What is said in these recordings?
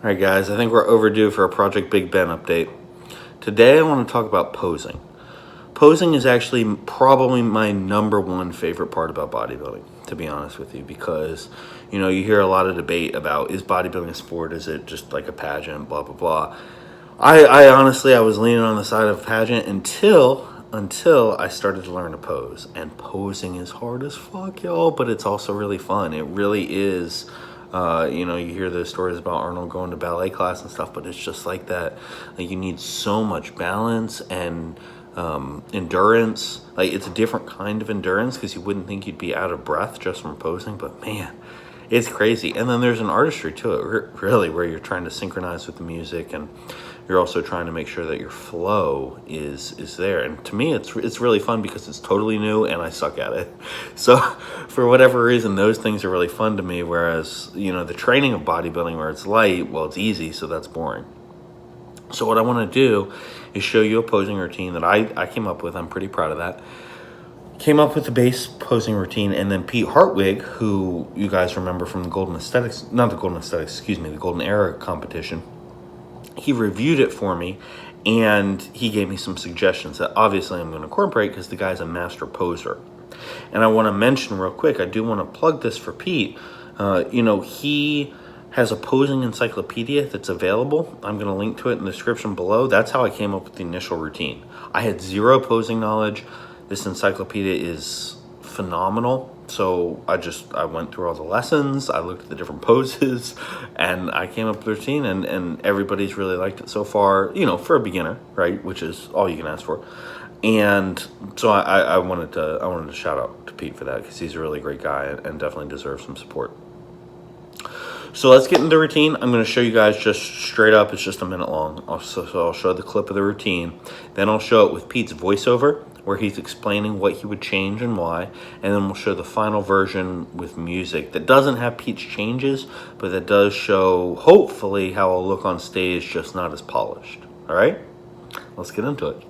Alright guys, I think we're overdue for a Project Big Ben update. Today I want to talk about posing. Posing is actually probably my #1 favorite part about bodybuilding, to be honest with you, because you hear a lot of debate about, is bodybuilding a sport, is it just like a pageant, blah blah blah. I honestly, I was leaning on the side of pageant until I started to learn to pose. And posing is hard as fuck, y'all, but it's also really fun. It really is. You hear those stories about Arnold going to ballet class and stuff, but it's just like that. Like, you need so much balance and endurance. Like, it's a different kind of endurance, because you wouldn't think you'd be out of breath just from posing, but man, it's crazy. And then there's an artistry to it, really, where you're trying to synchronize with the music, and you're also trying to make sure that your flow is there. And to me, it's really fun because it's totally new and I suck at it. So for whatever reason, those things are really fun to me. Whereas, the training of bodybuilding, where it's light, well, it's easy, so that's boring. So what I want to do is show you a posing routine that I came up with. I'm pretty proud of that. Came up with the base posing routine, and then Pete Hartwig, who you guys remember from the Golden Era competition, he reviewed it for me, and he gave me some suggestions that obviously I'm going to incorporate, because the guy's a master poser. And I want to mention real quick, I do want to plug this for Pete. He has a posing encyclopedia that's available. I'm going to link to it in the description below. That's how I came up with the initial routine. I had zero posing knowledge. This encyclopedia is phenomenal. So I went through all the lessons, I looked at the different poses, and I came up with a routine, and everybody's really liked it so far, for a beginner, right? Which is all you can ask for. And so I wanted to shout out to Pete for that, because he's a really great guy and definitely deserves some support. So let's get into the routine. I'm going to show you guys just straight up. It's just a minute long. So I'll show the clip of the routine. Then I'll show it with Pete's voiceover, where he's explaining what he would change and why. And then we'll show the final version with music that doesn't have Pete's changes, but that does show, hopefully, how I'll look on stage, just not as polished. All right? Let's get into it.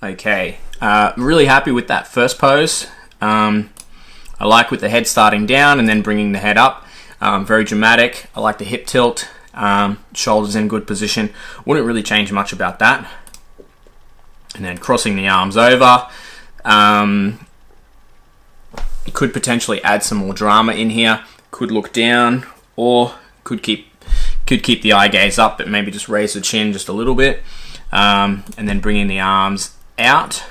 Okay, really happy with that first pose. I like with the head starting down and then bringing the head up. Very dramatic. I like the hip tilt, shoulders in good position. Wouldn't really change much about that. And then crossing the arms over. Could potentially add some more drama in here. Could look down, or could keep the eye gaze up, but maybe just raise the chin just a little bit. And then bringing the arms out.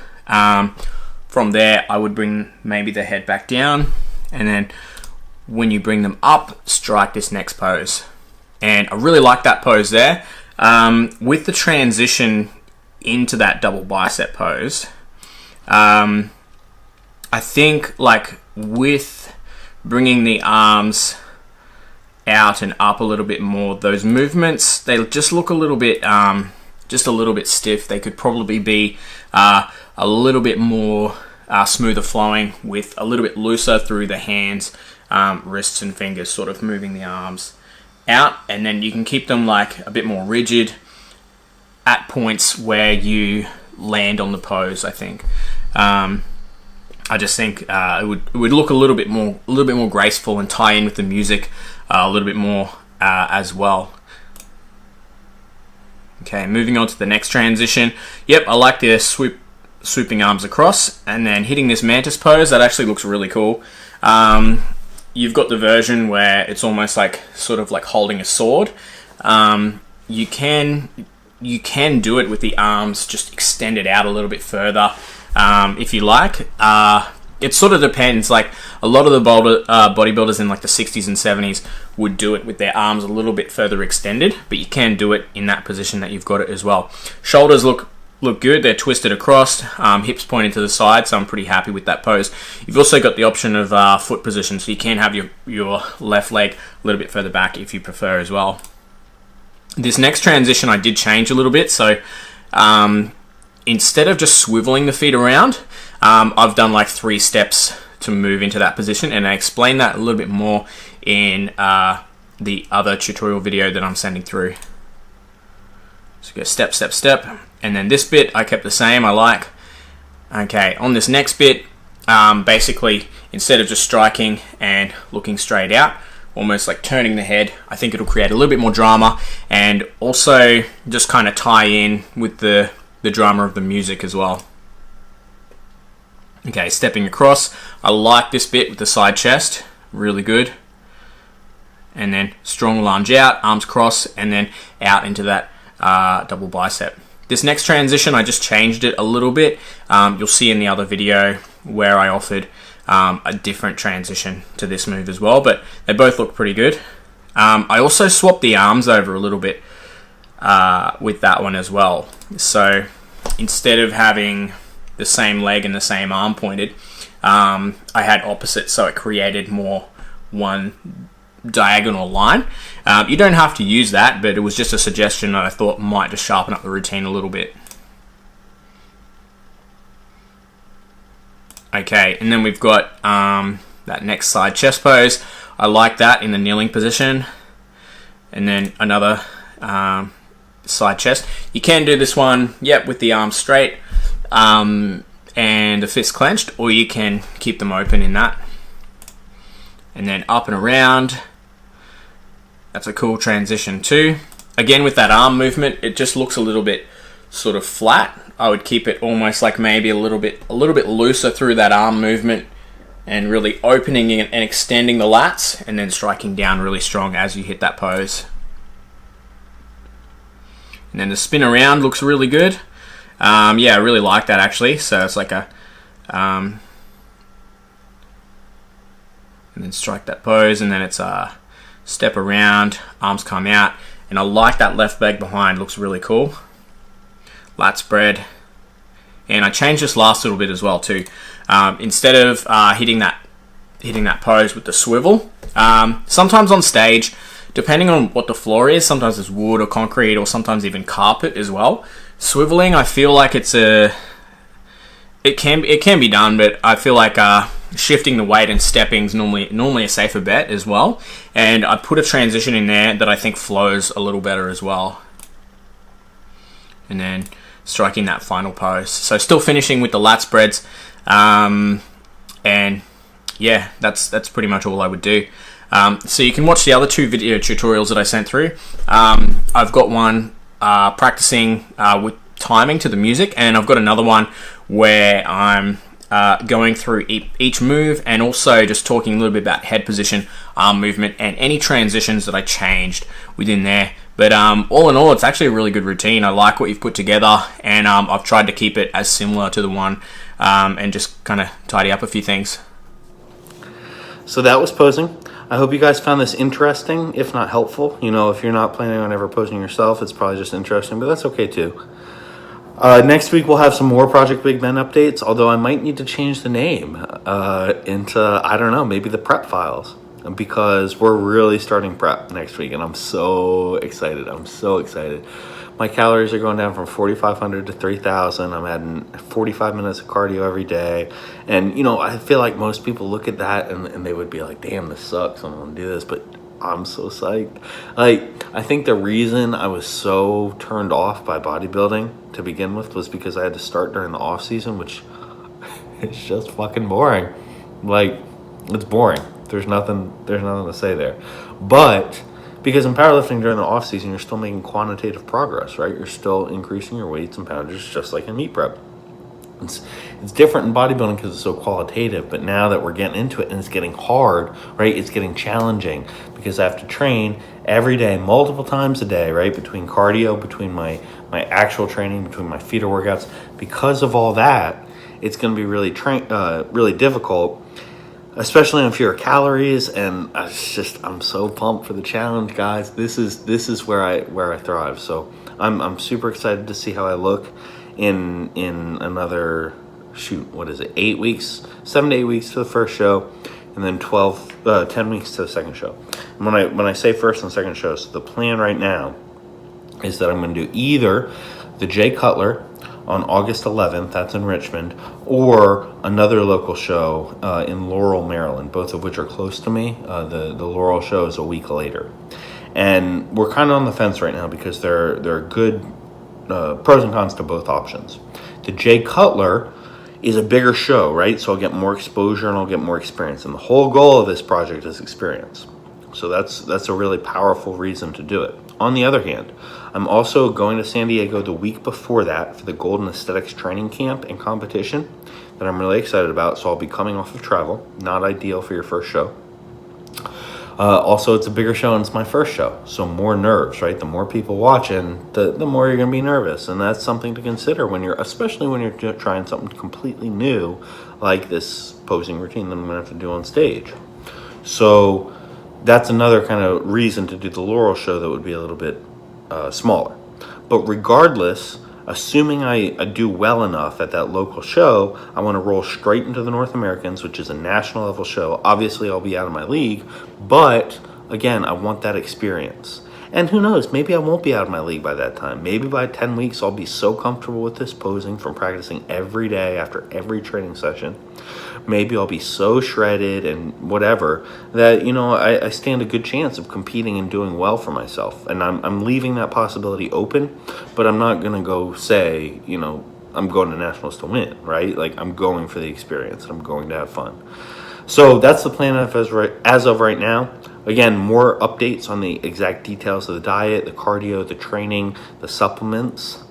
From there, I would bring maybe the head back down, and then when you bring them up, strike this next pose. And I really like that pose there. With the transition into that double bicep pose, I think, like, with bringing the arms out and up a little bit more, those movements, they just look a little bit stiff. They could probably be a little bit more smoother flowing, with a little bit looser through the hands, wrists and fingers, sort of moving the arms out, and then you can keep them like a bit more rigid at points where you land on the pose. I think I just think it would look a little bit more graceful and tie in with the music a little bit more as well. Okay, moving on to the next transition. Yep, I like the swooping arms across and then hitting this mantis pose. That actually looks really cool. You've got the version where it's almost like sort of like holding a sword. You can do it with the arms just extended out a little bit further, if you like. It sort of depends. Like a lot of the bodybuilders in like the 60s and 70s would do it with their arms a little bit further extended, but you can do it in that position that you've got it as well. Shoulders look good. They're twisted across, hips pointed to the side, so I'm pretty happy with that pose. You've also got the option of foot position, so you can have your left leg a little bit further back if you prefer as well. This next transition I did change a little bit, so instead of just swiveling the feet around, I've done like 3 steps to move into that position, and I explain that a little bit more in the other tutorial video that I'm sending through. So go step, step, step, and then this bit I kept the same. I like. Okay, on this next bit, basically instead of just striking and looking straight out, almost like turning the head, I think it'll create a little bit more drama, and also just kind of tie in with the drama of the music as well. Okay, stepping across. I like this bit with the side chest, really good. And then strong lunge out, arms cross, and then out into that double bicep. This next transition, I just changed it a little bit. You'll see in the other video where I offered a different transition to this move as well, but they both look pretty good. I also swapped the arms over a little bit with that one as well. So instead of having the same leg and the same arm pointed, I had opposite, so it created more one diagonal line. You don't have to use that, but it was just a suggestion that I thought might just sharpen up the routine a little bit. Okay, and then we've got that next side chest pose. I like that in the kneeling position. And then another side chest. You can do this one, with the arms straight and the fist clenched, or you can keep them open in that. And then up and around. That's a cool transition too. Again, with that arm movement, it just looks a little bit sort of flat. I would keep it almost like maybe a little bit looser through that arm movement, and really opening and extending the lats, and then striking down really strong as you hit that pose. And then the spin around looks really good. I really like that actually. So it's like a and then strike that pose, and then it's a step around, arms come out, and I like that left leg behind, looks really cool. Lat spread, and I changed this last little bit as well too. Instead of hitting that pose with the swivel, sometimes on stage, depending on what the floor is, sometimes it's wood or concrete or sometimes even carpet as well. Swiveling, I feel like it can be done, but I feel like shifting the weight and stepping is normally a safer bet as well. And I put a transition in there that I think flows a little better as well. And then striking that final pose. So still finishing with the lat spreads. And yeah, that's pretty much all I would do. So you can watch the other 2 video tutorials that I sent through. I've got one practicing with timing to the music, and I've got another one where I'm going through each move, and also just talking a little bit about head position, arm movement, and any transitions that I changed within there. But all in all, it's actually a really good routine. I like what you've put together, and I've tried to keep it as similar to the one, and just kind of tidy up a few things. So that was posing. I hope you guys found this interesting, if not helpful. You know, if you're not planning on ever posing yourself, it's probably just interesting, but that's okay too. Next week we'll have some more Project Big Ben updates, although I might need to change the name into, I don't know, maybe the prep files, because we're really starting prep next week, and I'm so excited. My calories are going down from 4,500 to 3,000. I'm adding 45 minutes of cardio every day. And, you know, I feel like most people look at that and they would be like, damn, this sucks. I don't want to do this. But I'm so psyched. Like, I think the reason I was so turned off by bodybuilding to begin with was because I had to start during the off season, which it's just fucking boring. Like, it's boring. There's nothing to say there. But because in powerlifting during the off season, you're still making quantitative progress, right? You're still increasing your weights and poundages just like in meet prep. It's different in bodybuilding because it's so qualitative, but now that we're getting into it and it's getting hard, right? It's getting challenging because I have to train every day, multiple times a day, right? Between cardio, between my actual training, between my feeder workouts. Because of all that, it's going to be really difficult, especially on fewer calories. And I'm so pumped for the challenge, guys. This is where I thrive. So I'm super excited to see how I look in another 8 weeks, 7 to 8 weeks to the first show, and then 10 weeks to the second show. And when I say first and second show, so the plan right now is that I'm going to do either the Jay Cutler on August 11th, that's in Richmond, or another local show in Laurel, Maryland, both of which are close to me. The Laurel show is a week later. And we're kind of on the fence right now because there are good pros and cons to both options. The Jay Cutler is a bigger show, right? So I'll get more exposure and I'll get more experience. And the whole goal of this project is experience. So that's a really powerful reason to do it. On the other hand, I'm also going to San Diego the week before that for the Golden Aesthetics training camp and competition that I'm really excited about. So I'll be coming off of travel. Not ideal for your first show. Also, it's a bigger show and it's my first show. So more nerves, right? The more people watching, the more you're going to be nervous. And that's something to consider especially when you're trying something completely new, like this posing routine that I'm going to have to do on stage. So that's another kind of reason to do the Laurel show that would be a little bit smaller. But regardless, assuming I do well enough at that local show, I want to roll straight into the North Americans, which is a national level show. Obviously, I'll be out of my league, but again, I want that experience. And who knows, maybe I won't be out of my league by that time. Maybe by 10 weeks, I'll be so comfortable with this posing from practicing every day after every training session. Maybe I'll be so shredded and whatever that, I stand a good chance of competing and doing well for myself. And I'm leaving that possibility open, but I'm not going to go say, I'm going to nationals to win, right? Like, I'm going for the experience. I'm going to have fun. So that's the plan as of right now. Again, more updates on the exact details of the diet, the cardio, the training, the supplements.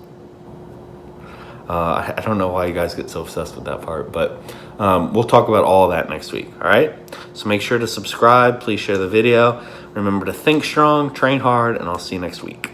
I don't know why you guys get so obsessed with that part, but we'll talk about all of that next week, all right? So make sure to subscribe. Please share the video. Remember to think strong, train hard, and I'll see you next week.